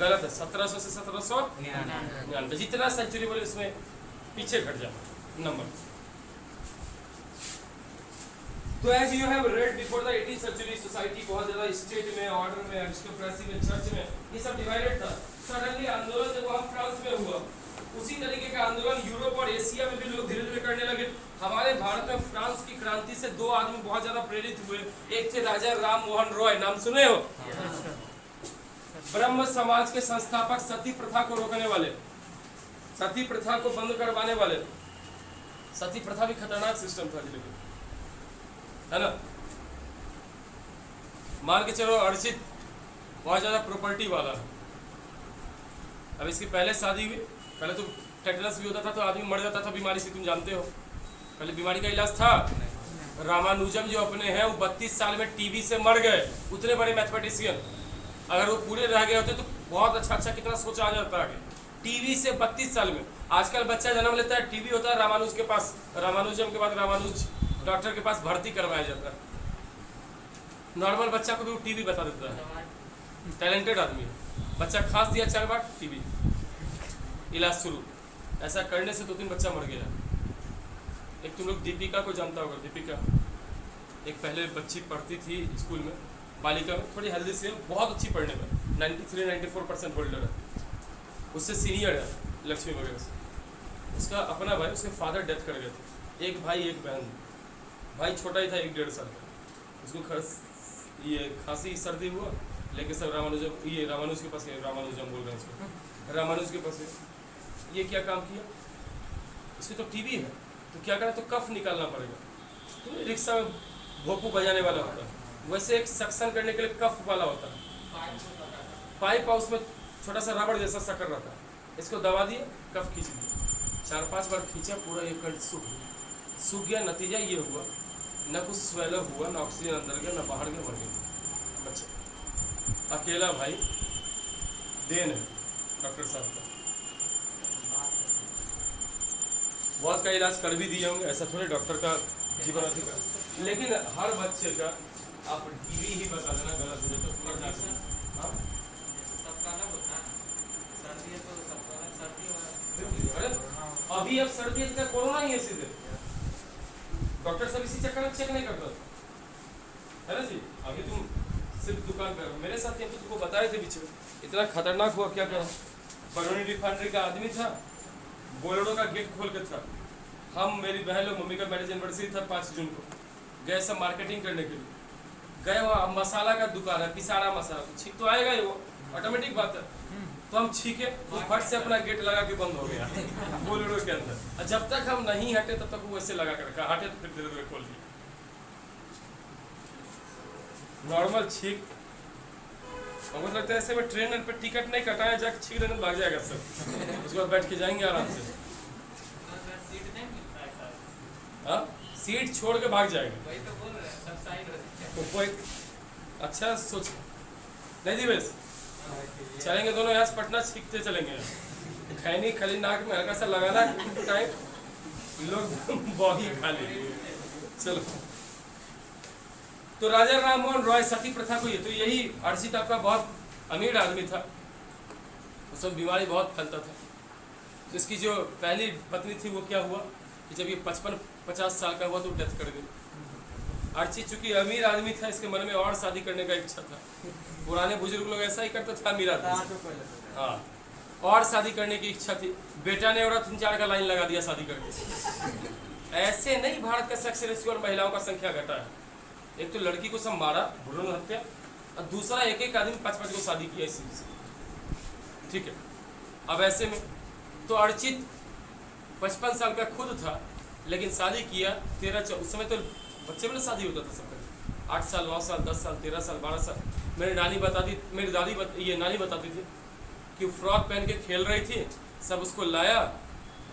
गलत है, 1700 से 1799। जितना सेंचुरी बोले उसमें पीछे घट जाए नंबर। तो as you have read before the 18th century society बहुत ज्यादा स्टेट में, ऑर्डर में, अरिस्टोक्रेसी में, चर्च में, ये सब डिवाइडेड था। सडनली आंदोलन जब वहाँ फ्रांस में हुआ, उसी तरीके का आंदोलन यूरोप और एशिया में भी लोग धीरे धीरे करने लगे। हमारे भारत में फ्रांस की क्रांति से 2 आदमी बहुत ज्यादा प्रेरित हुए। एक थे राजा राम मोहन रॉय, नाम सुने हो, ब्रह्म समाज के संस्थापक, सती प्रथा को रोकने वाले, सती प्रथा को बंद करवाने वाले। सती प्रथा भी खतरनाक सिस्टम था, है ना। मान के चलो अर्चित बहुत ज्यादा प्रॉपर्टी वाला है, अब इसकी पहले शादी हुई, पहले तो टेटनस भी होता था तो आदमी मर जाता था बीमारी से, तुम जानते हो, पहले बीमारी का इलाज था। रामानुजम जो अपने हैं वो 32 साल में टीबी से मर गए, उतने बड़े मैथमेटिशियन, अगर वो पूरे रह गए होते तो बहुत अच्छा कितना सोचा आ जाता आगे। टीबी से 32 साल में, आजकल बच्चा जन्म लेता है टीबी होता है, रामानुज के पास, रामानुजम के बाद रामानुज डॉक्टर के पास भर्ती करवाया जाता है। नॉर्मल बच्चा को भी वो टीबी बता देता है, टैलेंटेड आदमी है, बच्चा खांस दिया 4 बार टीबी, इलाज शुरू। ऐसा करने से 2-3 बच्चा मर गया। एक तुम लोग दीपिका को जानता होगा, दीपिका एक पहले बच्ची पढ़ती थी स्कूल में, बालिका में, थोड़ी हेल्दी से, बहुत अच्छी पढ़ने में, 93-94% होल्डर है, उससे सीनियर है लक्ष्मी वगैरह से। उसका अपना भाई, उसके फादर डेथ कर गए थे, एक भाई एक बहन, भाई छोटा ही था 1-1.5 साल का। उसको ये खांसी सर्दी हुआ, लेकिन सब रामानुजम, ये रामानुज के पास गए, रामानुजम बोल रहे हैं इसको, रामानुज के पास गए। ये क्या काम किया, इसको तो टीबी है, तो क्या करें, तो कफ निकालना पड़ेगा। तो रिक्शा में भोपू बजाने वाला होता है, वैसे एक सक्शन करने के लिए कफ वाला होता है, पाइप है, उसमें छोटा सा रबड़ जैसा शक्कर रहता है, इसको दबा दिए, कफ खींच दिया, 4-5 बार खींचा, पूरा 1 घंटे सूख गया। नतीजा ये हुआ, न कुछ स्वेलअप हुआ, न ऑक्सीजन अंदर गया, न बाहर गया, मर गया बच्चा। अकेला भाई देन है डॉक्टर साहब का, बहुत का इलाज कर भी दिए होंगे, ऐसा थोड़े डॉक्टर का जीवन अधिकार। लेकिन हर बच्चे का आप टीबी ही बता देना गलत हो तो पूरा जांच। हाँ सबका अलग होता है, सर्दी है तो सबका अलग, सर्दी अरे अभी अब सर्दी है तो कोरोना ही है सीधे, डॉक्टर सब इसी चक्कर में चेक नहीं करता है ना जी। अभी तुम सिर्फ दुकान पर, मेरे साथ हम तो तुमको बताए थे बीच में, इतना खतरनाक हुआ, क्या करा, बरौनी रिफाइनरी का आदमी था, बोलेरो का गेट खोल के था, हम मेरी बहन लोग, मम्मी का मैरिज एनिवर्सरी था 5 जून को, गए सब मार्केटिंग करने के लिए, गए वहाँ मसाला का दुकान है, पिसारा मसाला, छींक तो आएगा ही, वो ऑटोमेटिक बात है, तो हम छींके, वो फट से अपना गेट लगा के बंद हो गया बोलेरो के अंदर, और जब तक हम नहीं हटे तब तक वो वैसे लगा कर रखा, हटे तो फिर धीरे धीरे खोल दिया। नॉर्मल छींक, हमको लगता है ऐसे में ट्रेन पे टिकट नहीं कटाया, जाके छींक लेने भाग जाएगा सब, उसके बाद बैठ के जाएंगे आराम से। सीट नहीं मिलता है सर, हाँ सीट छोड़ के भाग जाएगा, वही तो बोल रहे हैं, सब साइड रहते हैं। तो कोई अच्छा सोच नहीं दिवेश, चलेंगे दोनों यहाँ से पटना, सीखते चलेंगे, खैनी खाली नाक में हल्का सा लगाना टाइम, लोग बॉगी खा लेंगे। चलो, तो राजा राम मोहन रॉय सती प्रथा को, ये तो यही अर्जित आपका बहुत अमीर आदमी था, उसमें बीमारी बहुत फैलता था, तो इसकी जो पहली पत्नी थी वो क्या हुआ कि जब ये 55-50 साल का हुआ तो डेथ कर गई। अर्चित चूंकि अमीर आदमी था, इसके मन में और शादी करने का इच्छा था। पुराने बुजुर्ग लोग ऐसा ही करते थे अमीर आदमी से। हाँ, और शादी करने की इच्छा थी। बेटा ने और 3-4 का लाइन लगा दिया शादी करके। ऐसे नहीं भारत का सेक्स रेशियो और महिलाओं का संख्या घटा है। एक तो लड़की को सब मारा, भ्रूण हत्या, और दूसरा एक आदमी 5-5 को शादी किया इसी से। ठीक है, अब ऐसे में तो अर्चित 55 साल का खुद था, लेकिन शादी किया 13। उस समय तो बच्चे में शादी होता था सबका, 8 साल, 9 साल, 10 साल, 13 साल, 12 साल। मेरी नानी बताती थी कि फ्रॉक पहन के खेल रही थी, सब उसको लाया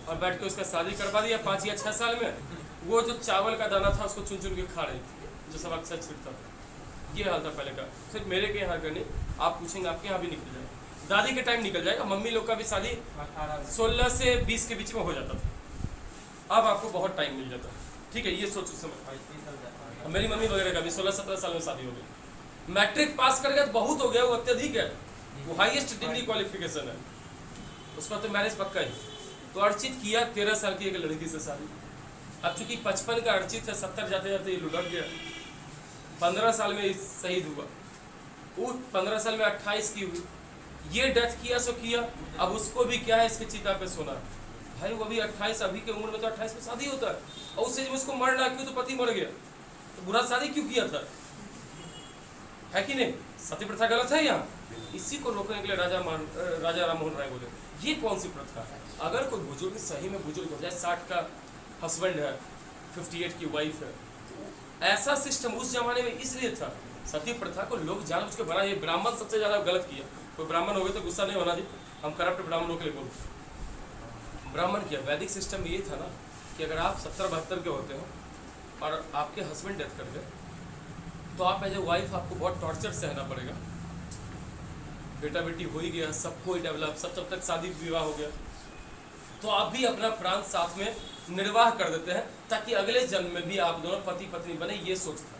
और बैठ के उसका शादी करवा दिया 5 या 6 साल में। वो जो चावल का दाना था उसको चुन चुन के खा रही थी, जो सब अक्सर छिड़ता था। ये हाल था पहले का। सिर्फ मेरे के यहाँ का नहीं, आप पूछेंगे आपके यहाँ भी निकल जाएगा, दादी के टाइम निकल जाएगा। मम्मी लोग का भी शादी 16 से 20 के बीच में हो जाता था। अब आपको बहुत टाइम मिल जाता है। ठीक है, ये सोच उस समय। मेरी मम्मी वगैरह का भी 16-17 साल में शादी हो गई। मैट्रिक पास कर गया तो बहुत हो गया, वो अत्यधिक है, वो हाईएस्ट डिग्री क्वालिफिकेशन है, उसका तो मैरिज पक्का ही। तो अर्चित किया 13 साल की एक लड़की से शादी। अब चूंकि 55 का अर्चित है, 70 जाते जाते ये लुढ़क गया। 15 साल में शहीद हुआ, वो 15 साल में 28 की हुई। ये डेथ किया सो किया। अब उसको भी क्या है, इसके चिता पे सोना। भाई वो भी 28, अभी के उम्र में तो 28 में शादी होता है, और उससे जब उसको मरना क्यों, तो पति मर गया, तो बुरा शादी क्यों किया था, है कि नहीं? सती प्रथा गलत है यहाँ। इसी को रोकने के लिए राजा राम मोहन राय बोले ये कौन सी प्रथा है। अगर कोई बुजुर्ग सही में बुजुर्ग हो जाए, 60 का हस्बैंड है, 58 की वाइफ है, ऐसा सिस्टम उस जमाने में इसलिए था। सती प्रथा को लोग जानबूझ के बना, ये ब्राह्मण सबसे ज्यादा गलत किया। कोई ब्राह्मण हो गए तो गुस्सा नहीं होना जी, हम करप्ट ब्राह्मणों के लिए बोलते। ब्राह्मण किया, वैदिक सिस्टम में ये था ना कि अगर आप 70-72 के होते हो और आपके हस्बैंड डेथ कर गए, तो आप एज ए वाइफ आपको बहुत टॉर्चर सहना पड़ेगा। बेटा बेटी हो ही गया, सब कोई डेवलप, सब तक शादी विवाह हो गया, तो आप भी अपना प्राण साथ में निर्वाह कर देते हैं, ताकि अगले जन्म में भी आप दोनों पति पत्नी बने। ये सोच था,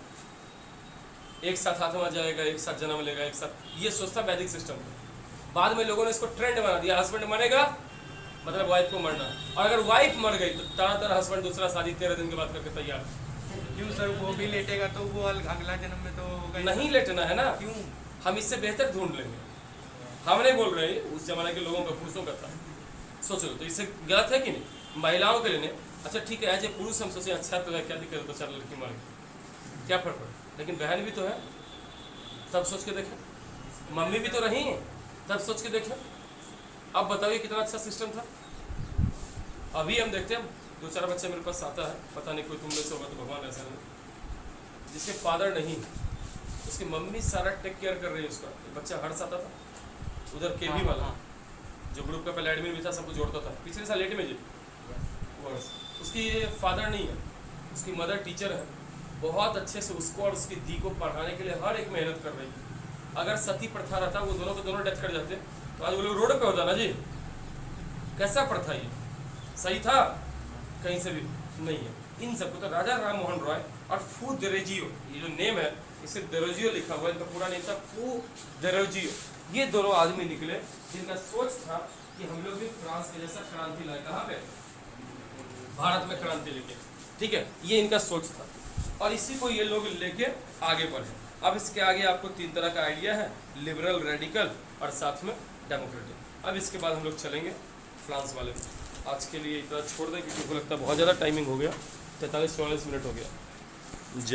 एक साथ आत्मा जाएगा, एक साथ जन्म लेगा, एक साथ, ये सोचता वैदिक सिस्टम में। बाद में लोगों ने इसको ट्रेंड बना दिया, हस्बैंड मरेगा मतलब वाइफ को मरना, और अगर वाइफ मर गई तो तरह हस्बैंड दूसरा शादी 13 दिन के बाद करके तैयार। क्यों सर, वो भी लेटेगा तो वो अगला जन्म में तो होगा नहीं लेटना है ना, क्यों? हम इससे बेहतर ढूंढ लेंगे। हम नहीं बोल रहे, उस जमाने के लोगों का, पुरुषों का था। सोचो तो इससे गलत है कि नहीं? महिलाओं के लिए नहीं। अच्छा ठीक है, एज ए पुरुष हम सोचे अच्छा तो है, क्या दिक्कत, तो 4 लड़की मर गई, क्या फर्क पड़ा, लेकिन बहन भी तो है, तब सोच के देखें। मम्मी भी तो रही, तब सोच के देखें। अब बताइए कितना अच्छा सिस्टम था। अभी हम देखते हैं 2-4 बच्चे मेरे पास आता है, पता नहीं कोई तुम में से होगा तो भगवान ऐसा नहीं, जिसके फादर नहीं, उसकी मम्मी सारा टेक केयर कर रही है उसका। बच्चा हर्ष आता था उधर केबी वाला, जो ग्रुप का पहले एडमिन भी था, सबको जोड़ता था, पिछले साल लेट में जी वर्ष। उसकी फादर नहीं है, उसकी मदर टीचर है, बहुत अच्छे से उसको और उसकी दी को पढ़ाने के लिए हर एक मेहनत कर रही है। अगर सती प्रथा रहता, वो दोनों के दोनों डेथ कर जाते तो आज वो लोग रोड पे होता ना जी। कैसा प्रथा ये सही था? कहीं से भी नहीं है। इन सबको तो राजा राम मोहन रॉय और फू देरेजियो, ये जो नेम है इसे देरोजियो लिखा हुआ है, इनका पूरा नेम था फू देरोजियो। ये दोनों आदमी निकले जिनका सोच था कि हम लोग भी फ्रांस के जैसा क्रांति लाए। कहाँ पे? भारत में क्रांति लेके। ठीक है, ये इनका सोच था, और इसी को ये लोग लेके आगे बढ़े। अब इसके आगे आपको 3 तरह का आइडिया है, लिबरल, रेडिकल और साथ में डेमोक्रेटिक। अब इसके बाद हम लोग चलेंगे फ्रांस वाले में। आज के लिए इतना छोड़ दें क्योंकि मुझे लगता है बहुत ज़्यादा टाइमिंग हो गया, 43-44 मिनट हो गया। जय